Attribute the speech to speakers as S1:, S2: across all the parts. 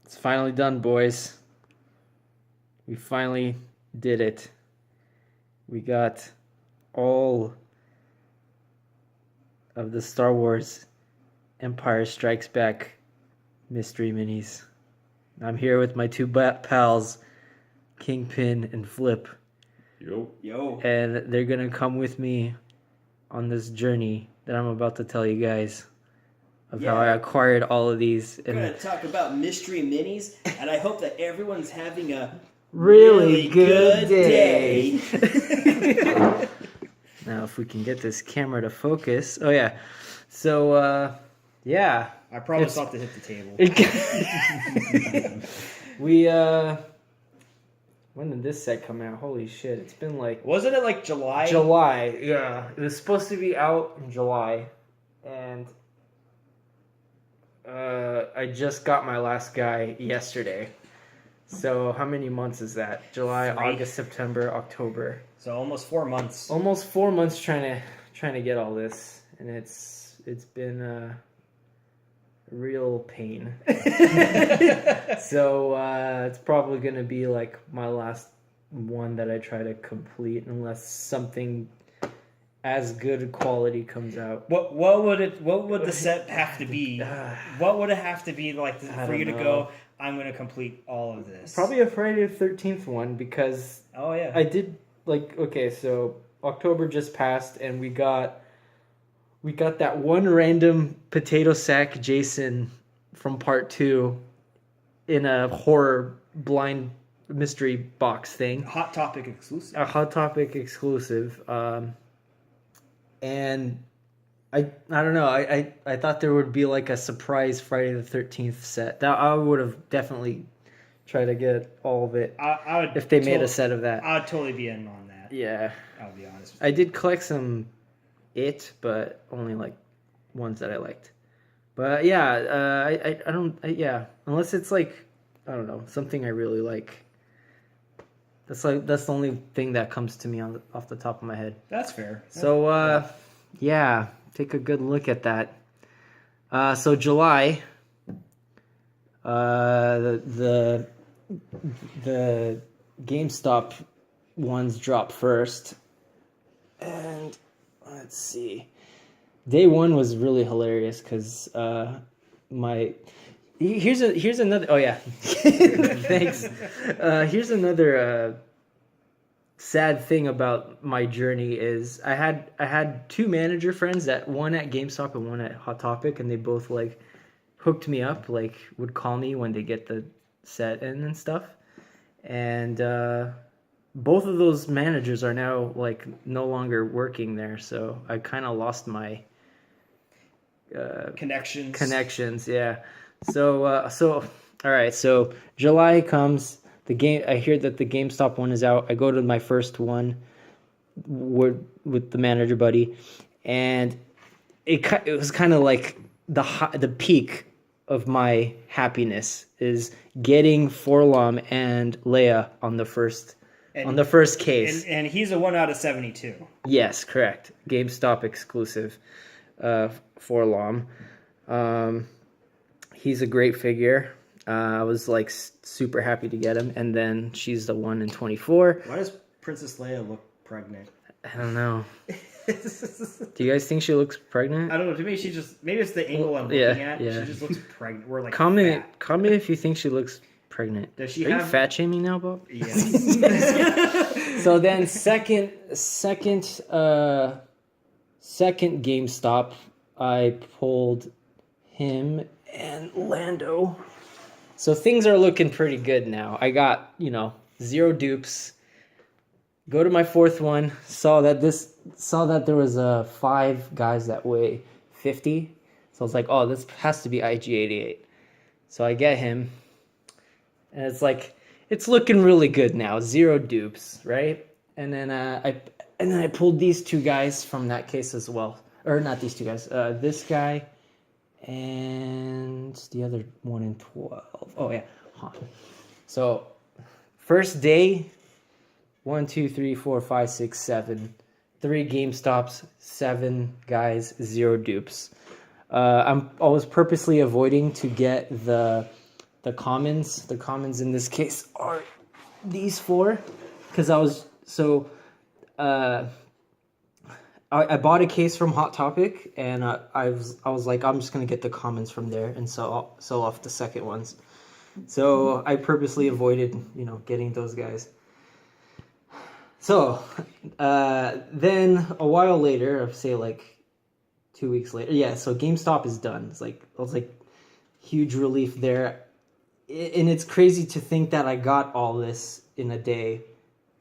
S1: It's finally done, boys. We finally did it. We got all of the Star Wars Empire Strikes Back mystery minis. I'm here with my two pals, Kingpin and Flip.
S2: Yo.
S1: And they're going to come with me on this journey that I'm about to tell you guys of how I acquired all of these.
S2: We're going to talk about mystery minis, and I hope that everyone's having a
S1: really good day. Now, if we can get this camera to focus. Oh, yeah. So, yeah.
S2: I promise not to hit the table.
S1: When did this set come out? Holy shit. It's been like...
S2: Wasn't it like July?
S1: July, yeah. It was supposed to be out in July. And I just got my last guy yesterday. So how many months is that? July,
S2: 3.
S1: August, September, October.
S2: So almost 4 months.
S1: Almost 4 months trying to get all this, and it's been a real pain. So it's probably gonna be like my last one that I try to complete, unless something as good quality comes out.
S2: What would the set have to be? What would it have to be like for you to go, I'm going to complete all of this?
S1: Probably a Friday the 13th one, because I did so October just passed and we got that one random potato sack Jason from part 2 in a horror blind mystery box thing.
S2: Hot Topic exclusive.
S1: A Hot Topic exclusive. And I don't know. I thought there would be like a surprise Friday the 13th set. That I would have definitely tried to get all of it.
S2: I would
S1: if they made a set of that.
S2: I'd totally be in on that.
S1: Yeah.
S2: I'll be honest.
S1: I did collect some but only like ones that I liked. But yeah, I don't unless it's like, I don't know, something I really like. That's the only thing that comes to me off the top of my head.
S2: That's fair.
S1: So yeah, take a good look at that. So July, the GameStop ones drop first, and let's see. Day one was really hilarious because here's another. Oh yeah, thanks. Here's another sad thing about my journey is I had two manager friends, one at GameStop and one at Hot Topic, and they both like hooked me up, like would call me when they get the set in and stuff. And both of those managers are now like no longer working there, so I kind of lost my connections. Yeah. So all right. So July comes. I hear that the GameStop one is out. I go to my first one with the manager buddy, and it was kind of like the peak of my happiness is getting Forlom and Leia on the first case.
S2: And he's a 1 out of 72.
S1: Yes, correct. GameStop exclusive. Forlom. He's a great figure. I was like super happy to get him, and then she's the 1 in 24.
S2: Why does Princess Leia look pregnant?
S1: I don't know. Do you guys think she looks pregnant?
S2: I don't know. To me, maybe it's the angle I'm looking at. Yeah. She just looks pregnant. We're like
S1: comment if you think she looks pregnant. Are you fat shaming now, Bob?
S2: Yeah.
S1: So then second GameStop, I pulled him and Lando. So things are looking pretty good now. I got, 0 dupes. Go to my fourth one, saw that there was 5 guys that weigh 50. So I was like, oh, this has to be IG-88. So I get him, and it's like, it's looking really good now. 0 dupes, right? And then I pulled these 2 guys from that case as well. Or not these 2 guys. This guy and the other 1 in 12. Oh yeah. Huh. So first day, 1, 2, 3, 4, 5, 6, 7. 3 GameStops, 7 guys, 0 dupes. I was purposely avoiding to get the the commons. The commons in this case are these 4, because I bought a case from Hot Topic, and I was like, I'm just gonna get the commons from there and sell off the second ones. So I purposely avoided, getting those guys. So then a while later, I'd say like 2 weeks later, yeah. So GameStop is done. It was like huge relief there, and it's crazy to think that I got all this in a day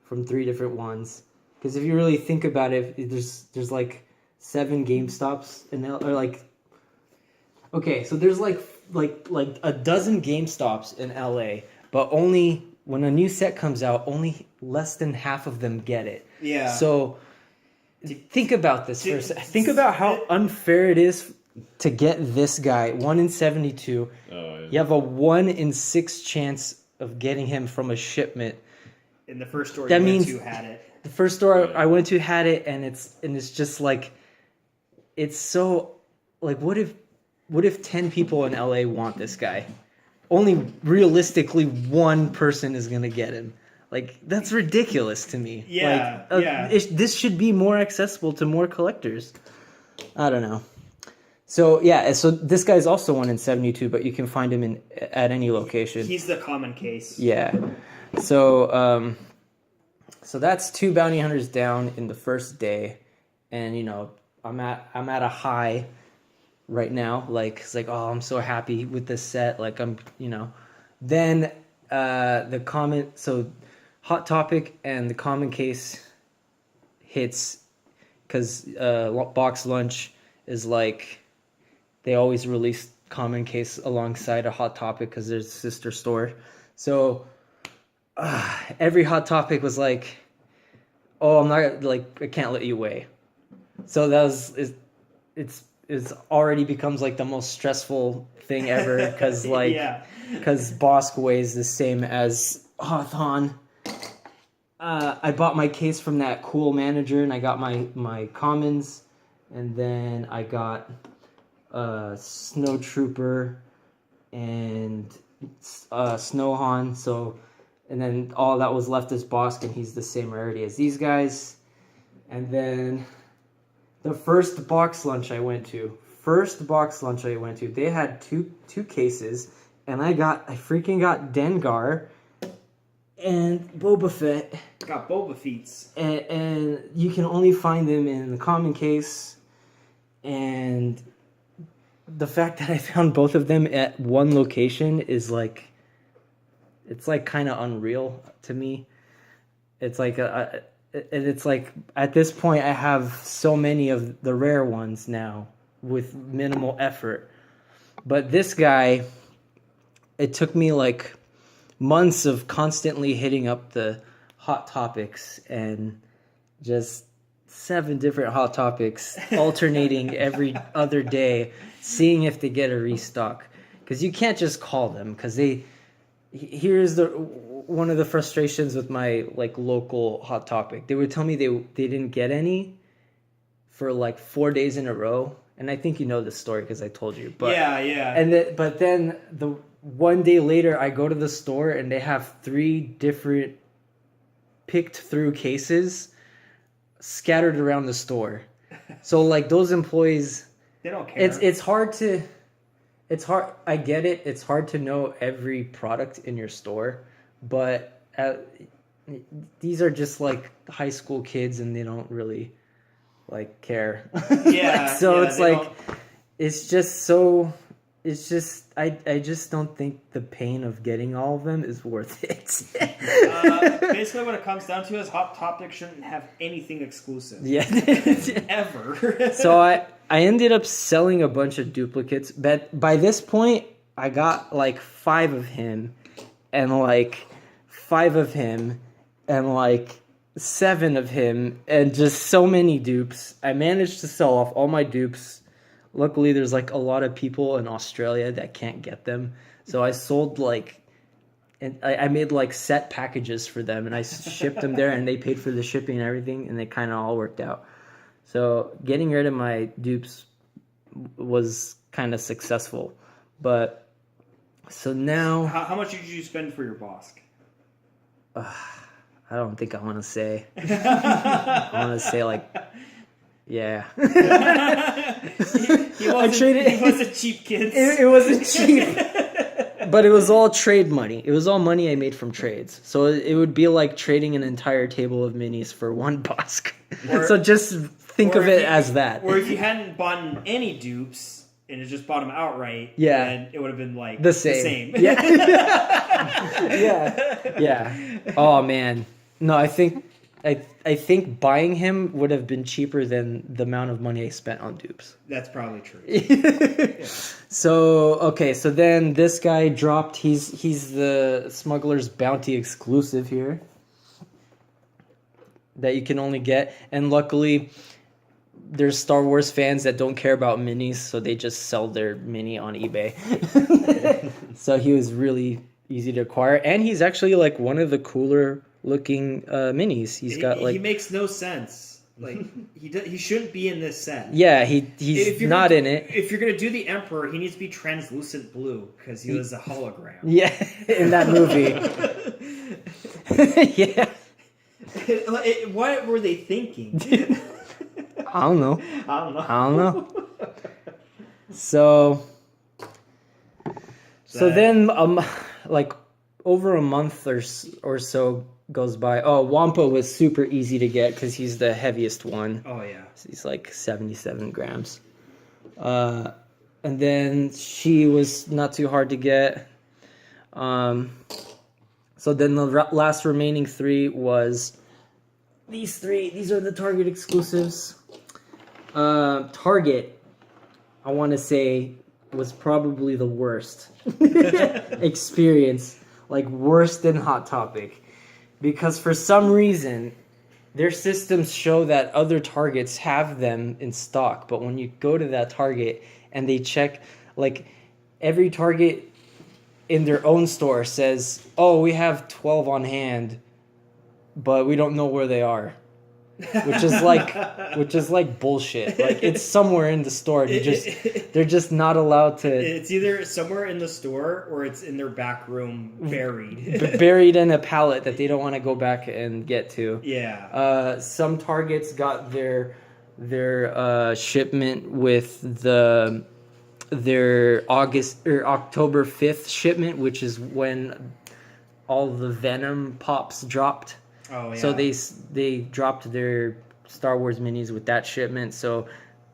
S1: from 3 different ones. Because if you really think about it, there's like 7 GameStops in L, or like, okay, so there's like a dozen GameStops in LA, but only when a new set comes out, only less than half of them get it.
S2: Yeah.
S1: So think about this for a second. Think about how unfair it is to get this guy, 1 in 72. Oh, yeah. You have a 1 in 6 chance of getting him from a shipment.
S2: In the first store
S1: that
S2: you
S1: means
S2: went to had it.
S1: The first store I went to had it, and it's just like, it's so like, what if 10 people in LA want this guy? Only realistically 1 person is gonna get him. Like, that's ridiculous to me.
S2: Yeah,
S1: this should be more accessible to more collectors. I don't know. So yeah, so this guy's also 1 in 72, but you can find him at any location.
S2: He's the common case.
S1: Yeah. So so that's 2 bounty hunters down in the first day, and I'm at a high right now. Like, it's like, oh, I'm so happy with this set. Like, then the comment, so Hot Topic and the common case hits, because Box Lunch is like, they always release common case alongside a Hot Topic because there's a sister store. So every Hot Topic was like, oh, I'm not, like, I can't let you weigh. So it's already becomes like the most stressful thing ever, because like, because Bosk weighs the same as Hawthorne. I bought my case from that cool manager, and I got my commons, and then I got Snow Trooper and Snowhorn. So, and then all that was left is Bosk, and he's the same rarity as these guys. And then the first box lunch I went to, they had two cases, and I freaking got Dengar and Boba Fett.
S2: Got Boba Feets.
S1: And you can only find them in the common case. And the fact that I found both of them at one location is like, it's like kind of unreal to me. It's like it's like at this point I have so many of the rare ones now with minimal effort. But this guy, it took me like months of constantly hitting up the Hot Topics and just 7 different Hot Topics alternating every other day, seeing if they get a restock. Because you can't just call them, because here's one of the frustrations with my like local Hot Topic. They would tell me they didn't get any for like 4 days in a row, and I think you know this story because I told you. But yeah. But then the 1 day later, I go to the store and they have 3 different picked through cases scattered around the store. So like those employees,
S2: they don't care.
S1: It's hard. I get it. It's hard to know every product in your store, but these are just like high school kids, and they don't really like care.
S2: Yeah.
S1: So it's like, it's just so. It's just I just don't think the pain of getting all of them is worth it.
S2: Basically, what it comes down to is Hot Topic shouldn't have anything exclusive.
S1: Yeah.
S2: Ever.
S1: So I ended up selling a bunch of duplicates, but by this point I got like 5 of him, and like 5 of him, and like 7 of him, and just so many dupes. I managed to sell off all my dupes. Luckily, there's like a lot of people in Australia that can't get them. So I sold like, and I made like set packages for them, and I shipped them there, and they paid for the shipping and everything, and it kind of all worked out. So getting rid of my dupes was kind of successful. But So now...
S2: How much did you spend for your Bosk?
S1: I don't think I want to say. I want to say like... Yeah.
S2: He wasn't cheap, kids.
S1: It wasn't cheap. But it was all trade money. It was all money I made from trades. So it would be like trading an entire table of minis for one Bosk. So just think of it as that.
S2: Or if you hadn't bought any dupes and just bought them outright, then it would have been like
S1: the same. Yeah. Yeah. Oh man. No, I think buying him would have been cheaper than the amount of money I spent on dupes.
S2: That's probably true.
S1: So then this guy dropped. He's the Smuggler's Bounty exclusive here that you can only get, and luckily there's Star Wars fans that don't care about minis, so they just sell their mini on eBay. So he was really easy to acquire, and he's actually like one of the cooler looking minis. He
S2: makes no sense. Like he shouldn't be in this set.
S1: Yeah, he's not in it.
S2: If you're gonna do the Emperor, he needs to be translucent blue because he was a hologram.
S1: Yeah, in that movie. Yeah.
S2: What were they thinking?
S1: I don't know. So then like over a month or so goes by. Oh, Wampa was super easy to get because he's the heaviest one.
S2: Oh yeah,
S1: he's like 77 grams. And then she was not too hard to get. So then the last remaining three was these three. These are the Target exclusives. Target, I want to say, was probably the worst experience, like worse than Hot Topic, because for some reason their systems show that other Targets have them in stock, but when you go to that Target and they check, like every Target in their own store says, oh, we have 12 on hand, but we don't know where they are. Which is like bullshit. Like it's somewhere in the store. They're just not allowed to.
S2: It's either somewhere in the store or it's in their back room buried.
S1: Buried in a pallet that they don't want to go back and get to.
S2: Yeah.
S1: Some Targets got their shipment with their August or October 5th shipment, which is when all the Venom pops dropped.
S2: Oh, yeah.
S1: So they dropped their Star Wars minis with that shipment. So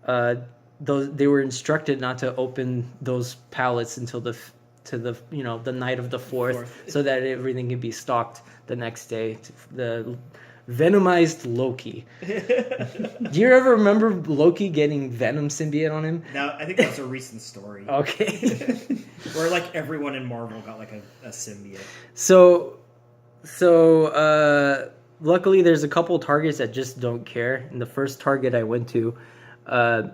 S1: they were instructed not to open those pallets until the night of the 4th, so that everything can be stocked the next day. The Venomized Loki. Do you ever remember Loki getting Venom symbiote on him?
S2: No, I think that's a recent story.
S1: Okay.
S2: Where like everyone in Marvel got like a symbiote.
S1: So luckily there's a couple Targets that just don't care. And the first Target I went to, it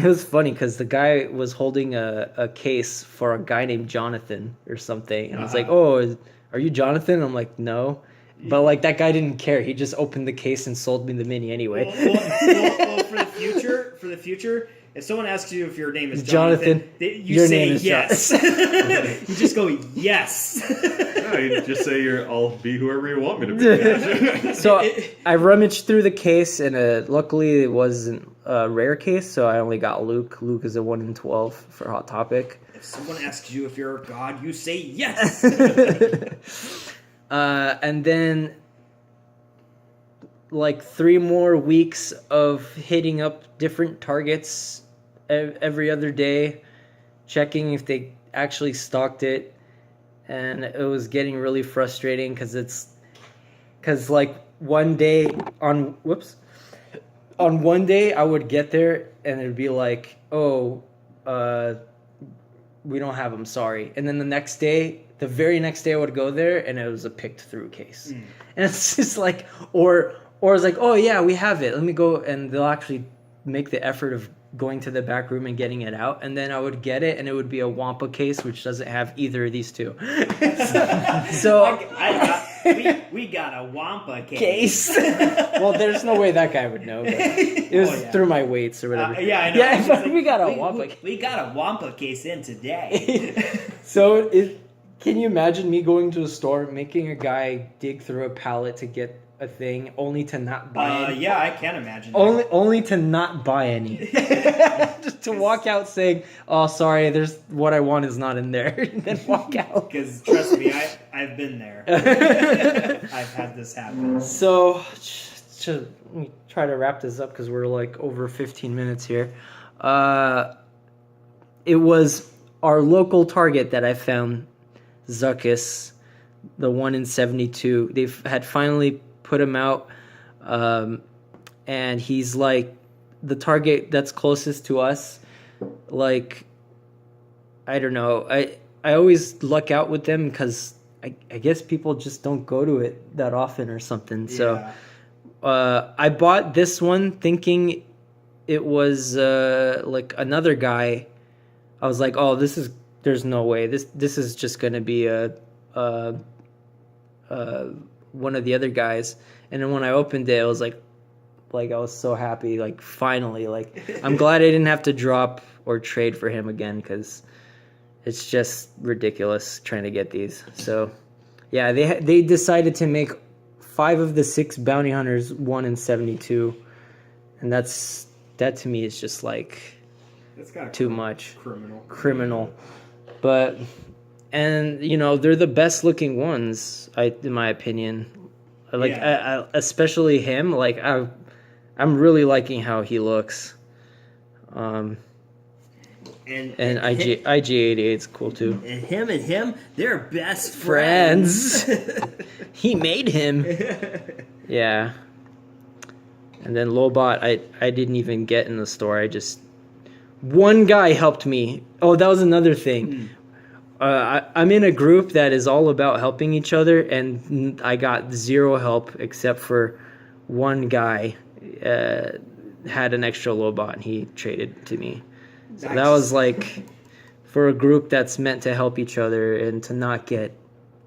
S1: was funny because the guy was holding a case for a guy named Jonathan or something. And I was like, oh, are you Jonathan? I'm like, no. But like that guy didn't care. He just opened the case and sold me the mini anyway.
S2: Well, for the future, if someone asks you if your name is Jonathan, you say yes. You just go yes.
S3: No, you just say I'll be whoever you want me to be.
S1: So I rummaged through the case, and luckily it wasn't a rare case, so I only got Luke. Luke is a 1 in 12 for Hot Topic.
S2: If someone asks you if you're a god, you say yes.
S1: And then like 3 more weeks of hitting up different Targets every other day, checking if they actually stocked it, and it was getting really frustrating because like one day on one day I would get there and it'd be like, oh, we don't have them, sorry. And then the very next day I would go there and it was a picked through case. And it's just like, or it's like, oh yeah, we have it, let me go, and they'll actually make the effort of going to the back room and getting it out, and then I would get it and it would be a Wampa case which doesn't have either of these two. So
S2: we got a Wampa case.
S1: Well, there's no way that guy would know, but it was through my weights or whatever.
S2: Yeah, I know.
S1: Yeah, we got a Wampa case.
S2: We got a Wampa case in today.
S1: So can you imagine me going to a store, making a guy dig through a pallet to get a thing, only to not buy any?
S2: Yeah, I can imagine.
S1: Only to not buy any. Just to walk out saying, "Oh, sorry, there's what I want is not in there," and then walk out.
S2: Because trust me, I've been there. I've had this happen.
S1: So, let me try to wrap this up because we're like over 15 minutes here. It was our local Target that I found, Zuckus, the one in 72. They had finally put him out, and he's like the Target that's closest to us. Like, I don't know. I always luck out with them because I guess people just don't go to it that often or something.
S2: Yeah.
S1: So I bought this one thinking it was like another guy. I was like, oh, there's no way. This is just going to be one of the other guys. And then when I opened it, I was like I was so happy, like finally, like I'm glad I didn't have to drop or trade for him again because it's just ridiculous trying to get these. So yeah, they decided to make 5 of the 6 bounty hunters 1 in 72, and that to me is just like too much. Criminal. But and they're the best looking ones, in my opinion. Like I especially him. Like I'm really liking how he looks. And IG88 is cool too.
S2: And him, they're best
S1: friends. He made him. Yeah. And then Lobot, I didn't even get in the store. One guy helped me. Oh, that was another thing. I'm in a group that is all about helping each other, and I got zero help except for one guy had an extra Lobot, and he traded to me. So that was like for a group that's meant to help each other and to not get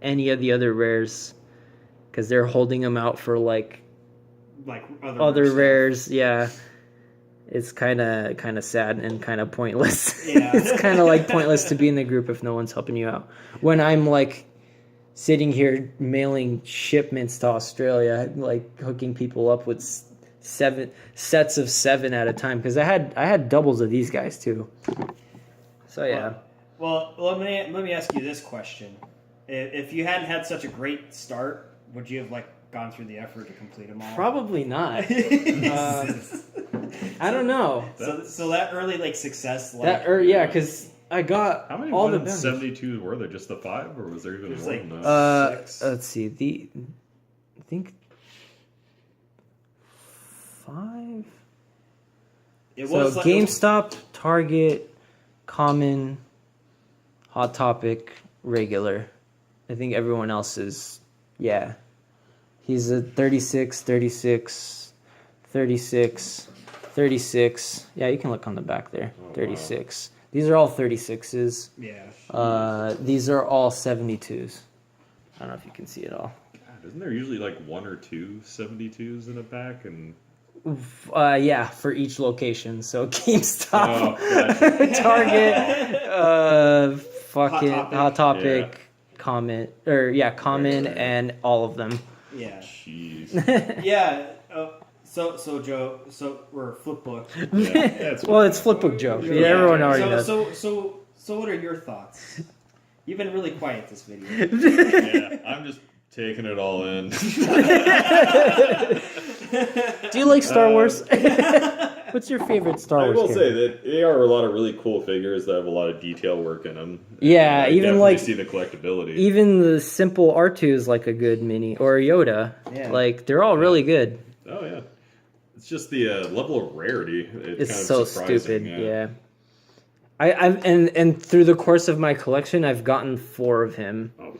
S1: any of the other rares because they're holding them out for like other rares. Yeah, it's kind of sad and kind of pointless.
S2: Yeah.
S1: It's kind of like pointless to be in the group if no one's helping you out. When I'm like sitting here mailing shipments to Australia, like hooking people up with 7 sets of 7 at a time because I had doubles of these guys too. So yeah.
S2: Well, let me ask you this question: if you hadn't had such a great start, would you have gone through the effort to complete them all?
S1: Probably not. I don't know.
S2: So that early success.
S1: Because I got
S3: how many
S1: all the
S3: 72s were there? Just the 5, or was there even more than that?
S2: 6.
S1: Let's see. I think 5.
S2: It was
S1: GameStop, Target, Common, Hot Topic, regular. I think everyone else is He's a 36, 36, 36, 36. Yeah, you can look on the back there. 36. Wow. These are all 36s.
S2: Yeah.
S1: These are all 72s. I don't know if you can see it all.
S3: God, isn't there usually 1 or 2 72s in a pack? And
S1: yeah, for each location. So GameStop, Target, fucking Hot Topic, Common, Common, and all of them.
S2: Yeah.
S3: Jeez.
S2: Yeah. So Joe, we're Flipbook.
S3: Yeah.
S1: Well, it's Flipbook Joe. Yeah, everyone already knows.
S2: So what are your thoughts? You've been really quiet this video.
S3: Yeah, I'm just taking it all in.
S1: Do you like Star Wars? What's your favorite Star Wars?
S3: I will say that they are a lot of really cool figures that have a lot of detail work in them.
S1: Yeah,
S3: I
S1: even
S3: see the collectability.
S1: Even the simple R2 is like a good mini, or Yoda. Yeah. They're all really good.
S3: Oh yeah, it's just the level of rarity. It's kind of
S1: so
S3: surprising.
S1: Stupid. Yeah. I've through the course of my collection, I've gotten 4 of him.
S3: Oh,